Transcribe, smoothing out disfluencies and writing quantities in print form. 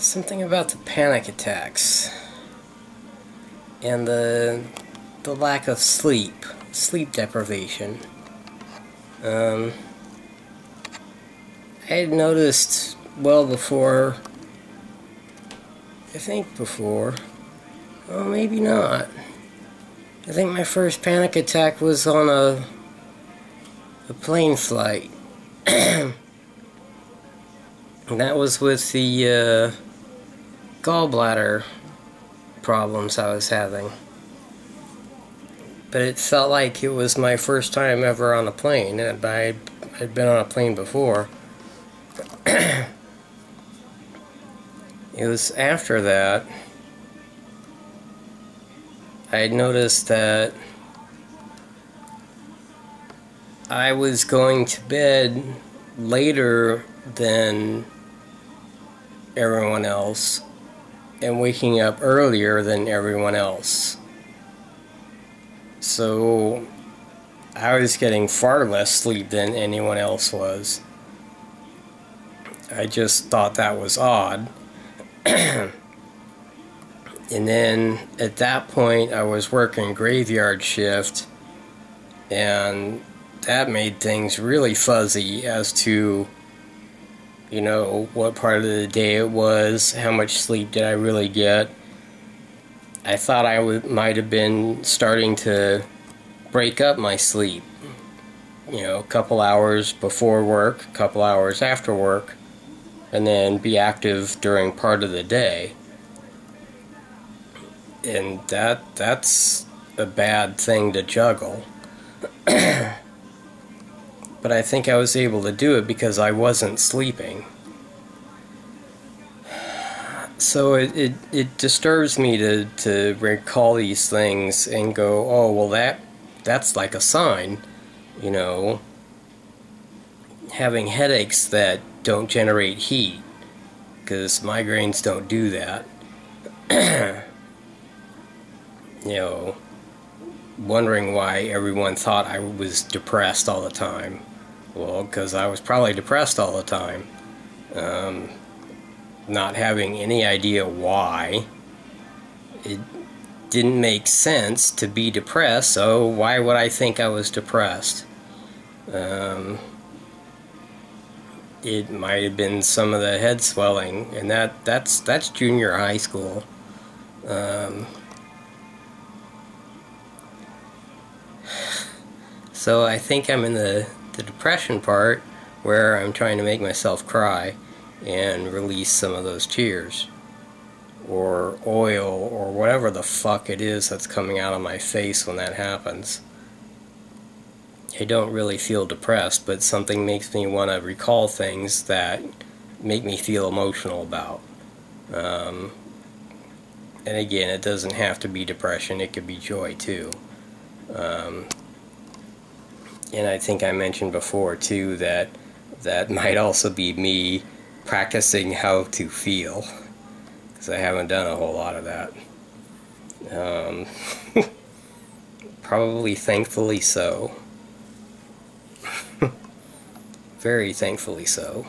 Something about the panic attacks and the lack of sleep deprivation. I had noticed well before, well, maybe not. I think my first panic attack was on a plane flight. And that was with the gallbladder problems I was having. But it felt like it was my first time ever on a plane. I'd been on a plane before. It was after that I had noticed that I was going to bed later than everyone else and waking up earlier than everyone else. So I was getting far less sleep than anyone else was. I just thought that was odd. And then at that point I was working graveyard shift, and that made things really fuzzy as to, you know, what part of the day it was, how much sleep did I really get. I thought I might have been starting to break up my sleep. You know, a couple hours before work, a couple hours after work, and then be active during part of the day. And that's a bad thing to juggle. But I think I was able to do it because I wasn't sleeping. So it disturbs me to recall these things and go, oh, well, that's like a sign, you know, having headaches that don't generate heat, because migraines don't do that. You know, wondering why everyone thought I was depressed all the time. Well, because I was probably depressed all the time. Not having any idea why. It didn't make sense to be depressed, so why would I think I was depressed? It might have been some of the head swelling, and that's junior high school. So I think I'm in the depression part where I'm trying to make myself cry and release some of those tears or oil or whatever the fuck it is that's coming out of my face when that happens. I don't really feel depressed, but something makes me want to recall things that make me feel emotional about. And again, it doesn't have to be depression, it could be joy too. And I think I mentioned before too that might also be me practicing how to feel, because I haven't done a whole lot of that. Probably thankfully so. Very thankfully so.